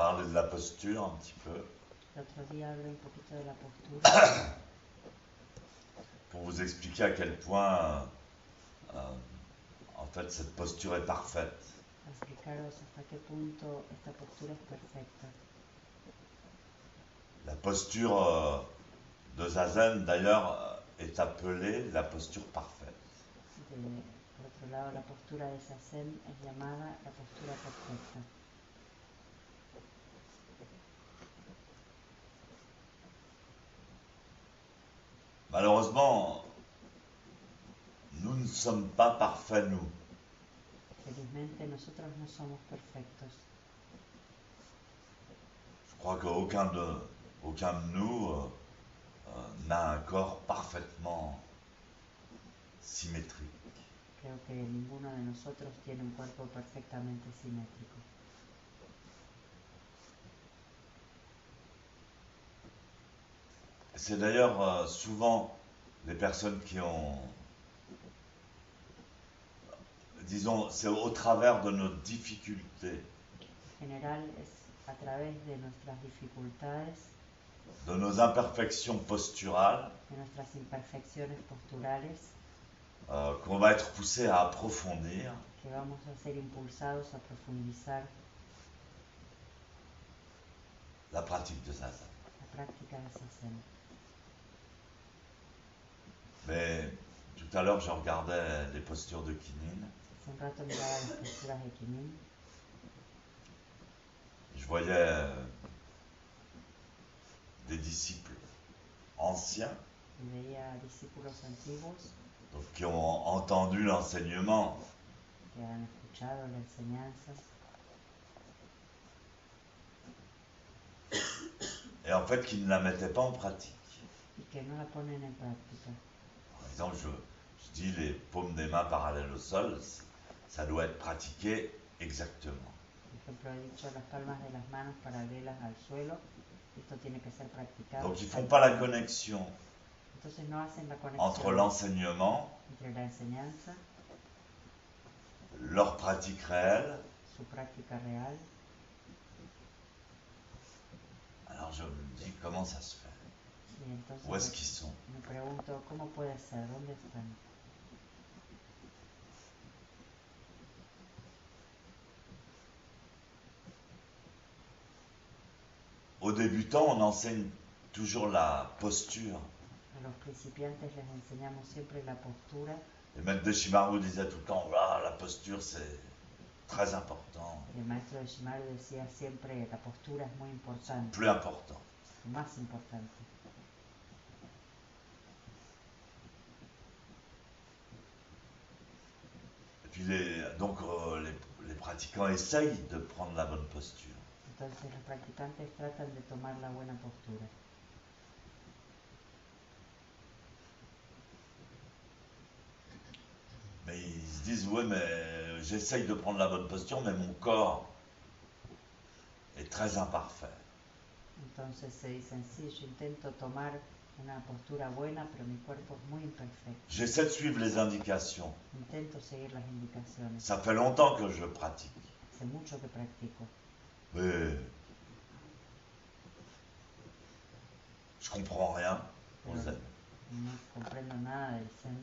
parler de la posture un petit peu, El otro día hablé un poquito de la postura pour vous expliquer à quel point, en fait, cette posture est parfaite. para explicaros hasta qué punto esta postura es perfecta. La posture de Zazen, d'ailleurs, est appelée la posture parfaite. Por otro lado, la postura de Zazen es llamada la postura perfecta. Malheureusement, nous ne sommes pas parfaits, nous. Felizmente nosotros no somos perfectos. Je crois qu'aucun de nous n'a un corps parfaitement symétrique. Creo que ninguno de nosotros tiene un cuerpo perfectamente simétrico. C'est d'ailleurs souvent les personnes qui ont, disons, c'est au travers de nos difficultés, En general es a través de nuestras dificultades, de nos imperfections posturales, de nuestras imperfecciones posturales, qu'on va être poussé à approfondir que vamos a ser impulsados a profundizar la pratique de Zazen. la práctica de Zazen. Mais tout à l'heure, je regardais les postures de Kinin. Hace un rato miraba las posturas de Kinin Je voyais des disciples anciens, y veía discípulos antiguos donc, qui ont entendu l'enseignement, que han escuchado la enseñanza et en fait qui ne la mettaient pas en pratique. y que no la ponen en práctica. Par exemple, je dis les paumes des mains parallèles au sol, ça doit être pratiqué exactement. Por ejemplo, he dicho las palmas de las manos paralelas al suelo. Esto tiene que ser practicado. Donc ils ne font pas la connexion Entonces no hacen la conexión entre l'enseignement, entre la enseñanza, leur pratique réelle. su práctica real. Alors je me dis comment ça se fait, Y entonces où est-ce qu'ils sont. me pregunto, ¿cómo puede ser? ¿Dónde están? Aux débutants, on enseigne toujours la posture. A los principiantes les enseñamos siempre la postura. Le maître de Shimaru disait tout le temps, ah, la posture c'est très important, El maestro de Shimaru decía siempre, la postura es muy importante, plus important. lo más importante. Et puis les pratiquants essayent de prendre la bonne posture. Entonces los practicantes tratan de tomar la buena postura. Mais ils se disent, ouais, mais j'essaye de prendre la bonne posture, mais mon corps est très imparfait. Entonces se dicen, sí, yo intento tomar una postura buena, pero mi cuerpo es muy imperfecto. J'essaie de suivre les indications. Intento seguir las indicaciones. Ça fait longtemps que je pratique. Hace mucho que practico. Mais je comprends rien au Pero zen. no comprendo nada del Zen.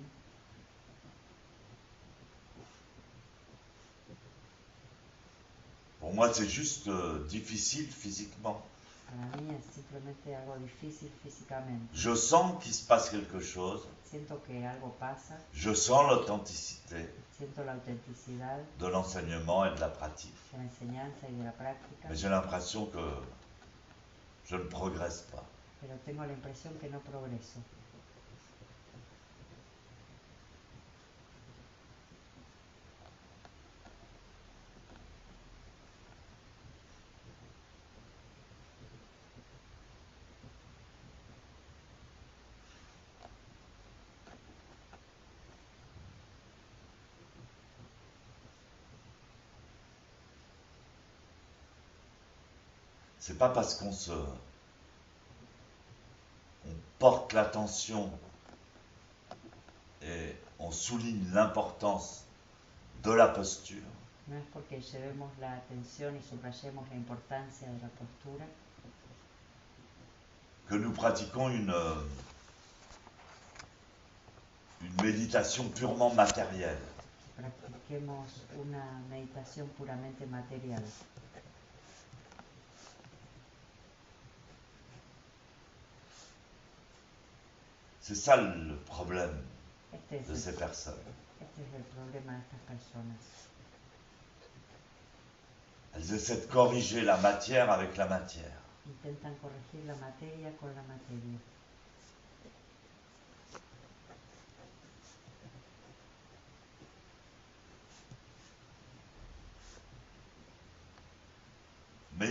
Pour moi, c'est juste difficile physiquement. Para mí es simplemente algo difícil físicamente. Je sens qu'il se passe quelque chose. Siento que algo pasa, Je sens l'authenticité siento la autenticidad de l'enseignement et de la pratique. de la enseñanza y de la práctica, Mais j'ai l'impression que je ne progresse pas. pero tengo la impresión que no progreso. C'est pas parce qu'on porte l'attention et on souligne l'importance de la posture No es porque llevemos la atención y subrayemos la importancia de la postura que nous pratiquons une méditation purement matérielle. practiquemos una meditación puramente material. C'est ça le problème Este de es ces personnes. el problema de estas personas. Elles essaient de corriger la matière avec la matière. Intentan corregir la materia con la materia. Mais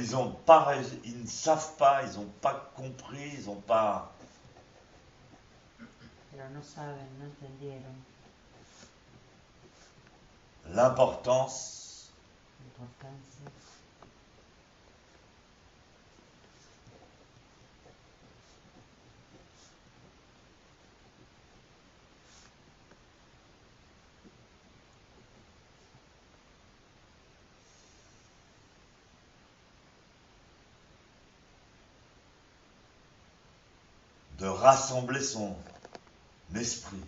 ils ne savent pas, ils n'ont pas compris, ils n'ont pas Pero no saben, no entendieron l'importance la importancia de rassembler son esprit,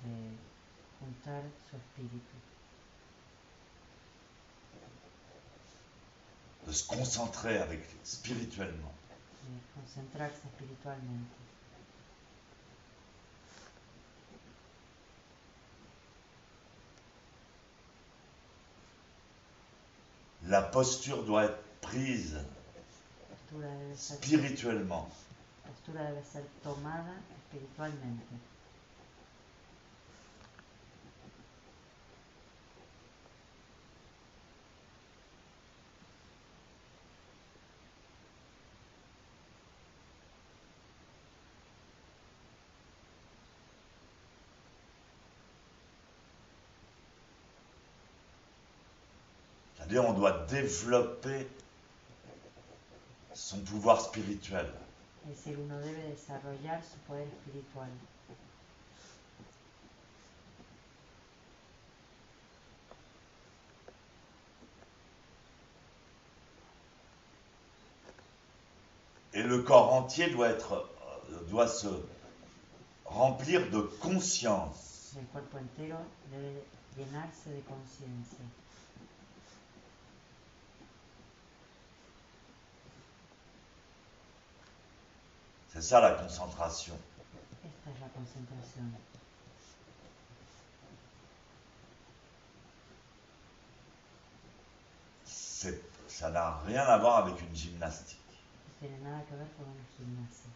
de juntar su espíritu, de se concentrer spirituellement. de concentrarse espiritualmente. La posture doit être prise spirituellement. La postura debe ser tomada espiritualmente. C'est-à-dire on doit développer son pouvoir spirituel. Es decir, uno debe desarrollar su poder espiritual. Et le corps entier doit se remplir de conscience. El cuerpo entero debe llenarse de conciencia. C'est ça la concentration. Esta es la concentración. Ça n'a rien à voir avec une gymnastique. No tiene nada que ver con una gimnasia.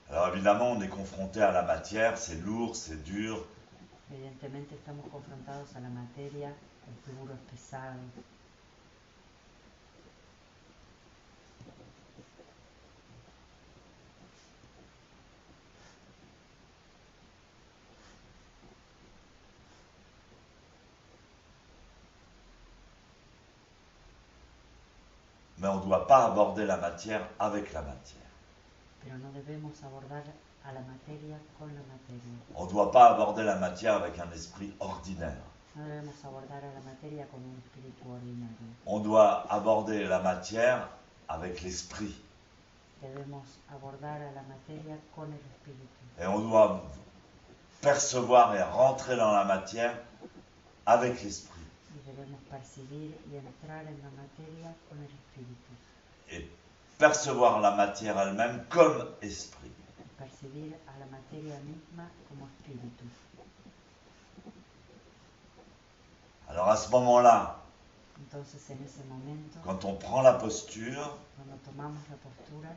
Alors évidemment, on est confronté à la matière, c'est lourd, c'est dur. Evidentemente estamos confrontados a la materia, es duro, es pesado. Mais on ne doit pas aborder la matière avec la matière. Pero no debemos abordar a la materia con la materia. On ne doit pas aborder la matière avec un esprit ordinaire. No debemos abordar a la materia con un espíritu ordinario. On doit aborder la matière avec l'esprit. Debemos abordar a la materia con el espíritu. Et on doit percevoir et rentrer dans la matière avec l'esprit. Y debemos percibir y entrar en la materia con el espíritu. Et percevoir la matière elle-même comme esprit. Percibir a la materia misma como espíritu. Alors à ce moment-là, Entonces en ese momento, quand on prend la posture, cuando tomamos la postura,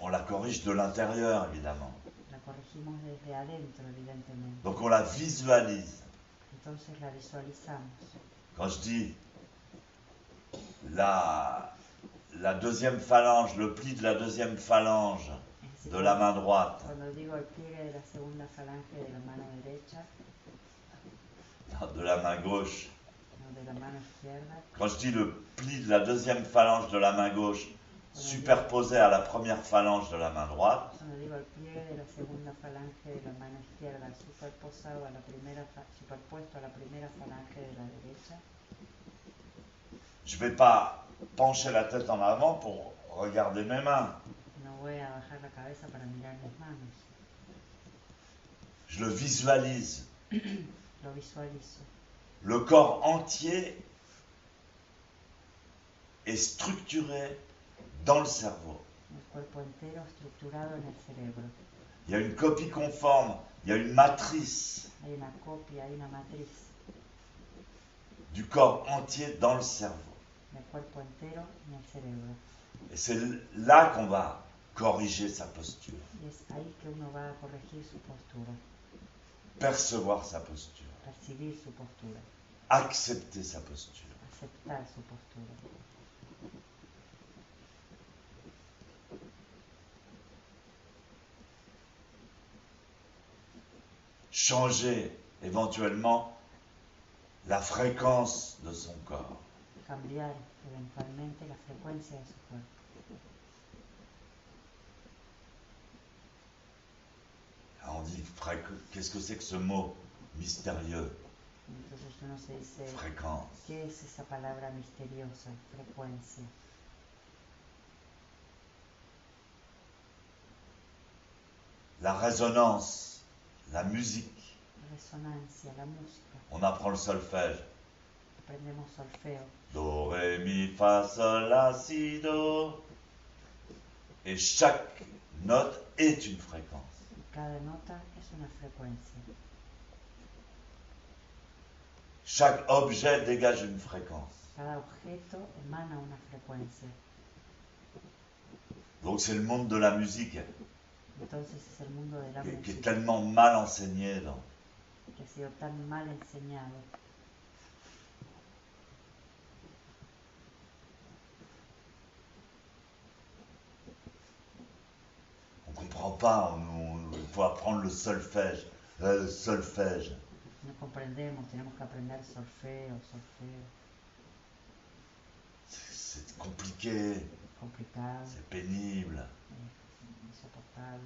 on la corrige de l'intérieur, évidemment. la corregimos desde adentro, evidentemente. Donc on la visualise. Entonces la visualizamos. Quand je dis la deuxième phalange, le pli de la deuxième phalange Es decir, de la main droite, cuando digo el pliegue de la segunda falange de la mano derecha, de la main gauche, no, de la mano izquierda. Quand je dis le pli de la deuxième phalange de la main gauche superposé à la première phalange de la main droite, Cuando digo el pliegue de la segunda falange de la mano izquierda superpuesto a la primera falange de la derecha, je ne vais pas pencher la tête en avant pour regarder mes mains. no voy a bajar la cabeza para mirar mis manos. Je le visualise. Lo visualizo. Le corps entier est structuré dans le cerveau. El cuerpo entero estructurado en el cerebro. Il y a une copie conforme, il y a une matrice Hay una copia, hay una matriz du corps entier dans le cerveau. del cuerpo entero en el cerebro. Et c'est là qu'on va corriger sa posture, Y es ahí que uno va a corregir su postura, percevoir sa posture, percibir su postura, accepter sa posture. aceptar su postura. Changer éventuellement la fréquence de son corps. Cambiar eventualmente la frecuencia de su cuerpo. On dit, qu'est-ce que c'est que ce mot mystérieux, Entonces uno se dice, fréquence? ¿qué es esa palabra misteriosa? Frecuencia. La résonance, la musique. Resonancia, la música. On apprend le solfège. Aprendemos solfeo. Do, ré, mi, fa, sol, la, si, do. Et chaque note est une fréquence. Y cada nota es una frecuencia. Chaque objet dégage une fréquence. Cada objeto emana una frecuencia. Donc c'est le monde de la musique Entonces es el mundo de la qui est música tellement mal enseigné. que ha sido tan mal enseñado. On ne comprend pas, il faut apprendre le solfège. Le solfège. No comprendemos, tenemos que aprender solfeo, solfeo. C'est compliqué, Complicado, c'est pénible. insoportable.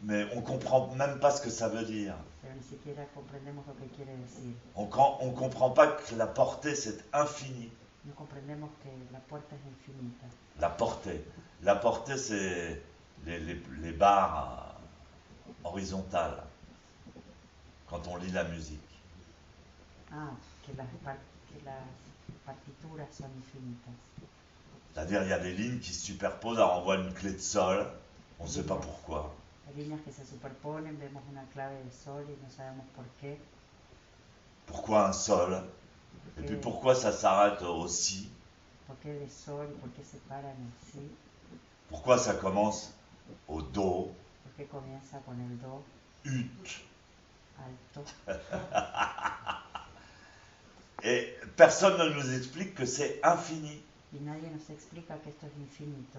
Mais on ne comprend même pas ce que ça veut dire. Pero ni siquiera comprendemos lo que quiere decir. On ne comprend pas que la portée, c'est infini. No comprendemos que la puerta es infinita. La portée, c'est les barres horizontales quand on lit la musique. Ah, que las partituras son infinitas. C'est-à-dire, il y a des lignes qui se superposent, alors on voit une clé de sol, on ne sait pas pourquoi. Hay líneas que se superponen, vemos una clave de sol y no sabemos por qué. Pourquoi un sol? Et puis pourquoi ça s'arrête au si? ¿Por qué de sol y por qué se para en el si? Pourquoi ça commence au do, ¿Por qué comienza con el do ut? alto? Et personne ne nous explique que c'est infini. Y nadie nos explica que esto es infinito.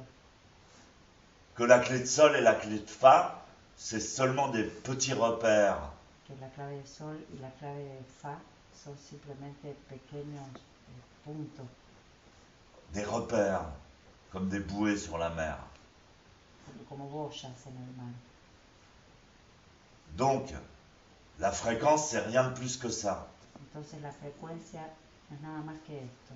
Que la clé de sol et la clé de fa, c'est seulement des petits repères. Que la clave de sol y la clave de fa son simplemente pequeños puntos, Des repères, comme des bouées sur la mer. como boyas en el mar. Donc, la fréquence, c'est rien de plus que ça. Entonces la frecuencia no es nada más que esto.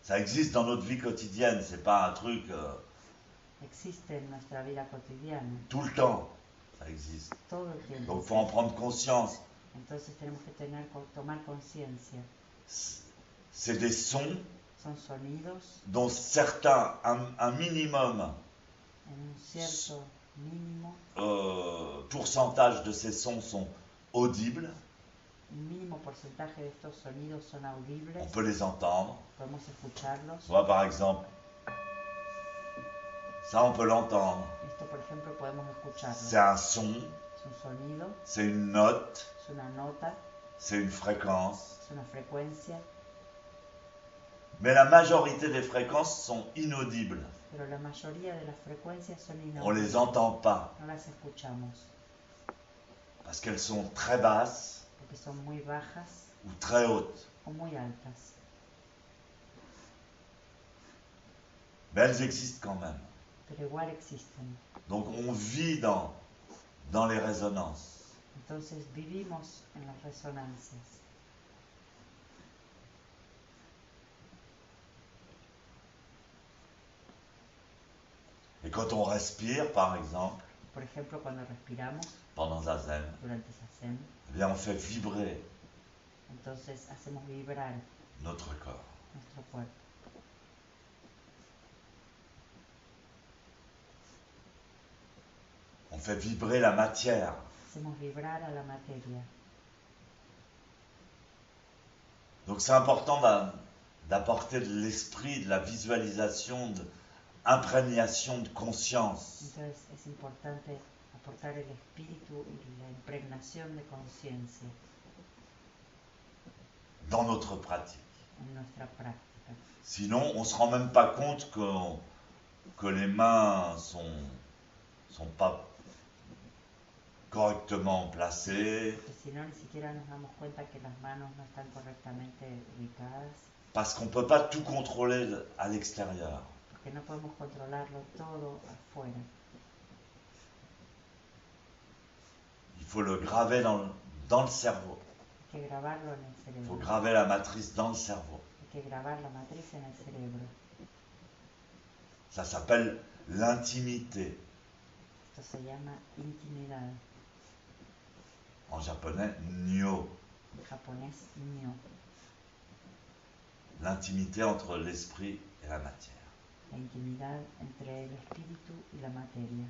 Ça existe dans notre vie quotidienne, c'est pas un truc Existe en nuestra vida cotidiana, tout le temps. Ça existe. todo el tiempo. Donc, il faut en prendre conscience. Entonces tenemos que tomar conciencia. C'est des sons Son sonidos dont certains, un minimum en un cierto mínimo, pourcentage de ces sons sont audibles. un mínimo porcentaje de estos sonidos son audibles, On peut les entendre. podemos escucharlos. Moi, par exemple, ça, on peut l'entendre. Esto, por ejemplo, podemos escucharlo. C'est un son, Es un sonido, c'est une note, es una nota, c'est une fréquence. es una frecuencia, Mais la majorité des fréquences sont inaudibles. pero la mayoría de las frecuencias son On ne les inaudibles. entend pas. No las escuchamos. parce qu'elles sont très basses porque son muy bajas ou très hautes. o muy altas, Mais elles existent quand même. pero igual existen. Donc on vit dans les résonances. Entonces vivimos en las resonancias. Et quand on respire, par exemple, Por ejemplo, cuando respiramos pendant Zazen, durante Zazen, eh bien on fait vibrer entonces hacemos vibrar notre corps. nuestro cuerpo. On fait vibrer la matière. Hacemos vibrar a la materia. Donc c'est important d'apporter de l'esprit, de la visualisation, de imprégnation de conscience Entonces es importante aportar el espíritu y la impregnación de conciencia dans notre pratique. en nuestra práctica. Sinon, on ne se rend même pas compte que les mains sont pas correctement placées, Porque si no, ni siquiera nos damos cuenta que las manos no están correctamente ubicadas, parce qu'on ne peut pas tout contrôler à l'extérieur. porque no podemos controlarlo todo afuera. Il faut le graver dans le cerveau. Hay que grabarlo en el Il faut cerebro. graver la matrice dans le cerveau. Hay que grabar la matriz en el cerebro. Ça s'appelle l'intimité. Esto se llama intimidad. En japonais, nyo. En japonés, nyo. L'intimité entre l'esprit et la matière. La intimidad entre el espíritu y la materia.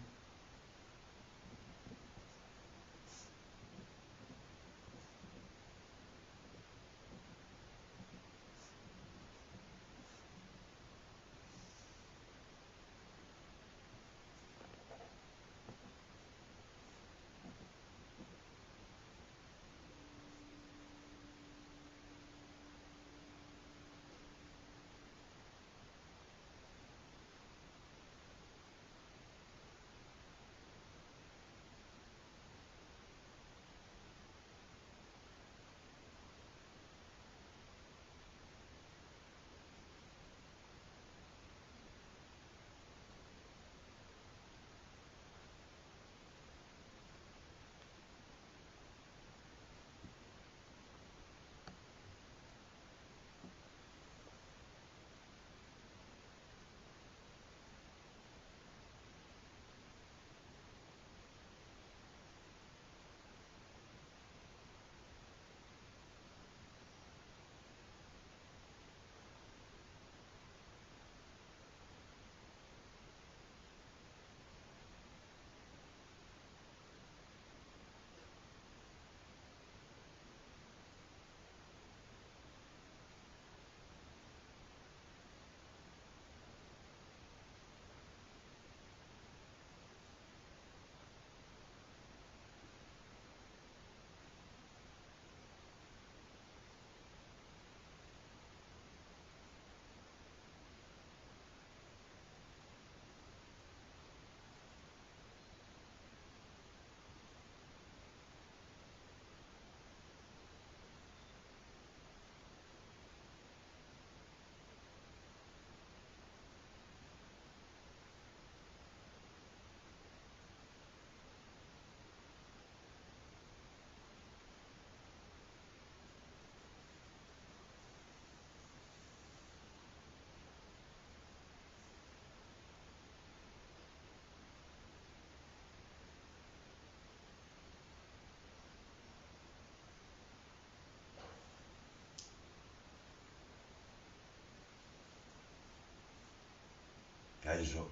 Kaijo.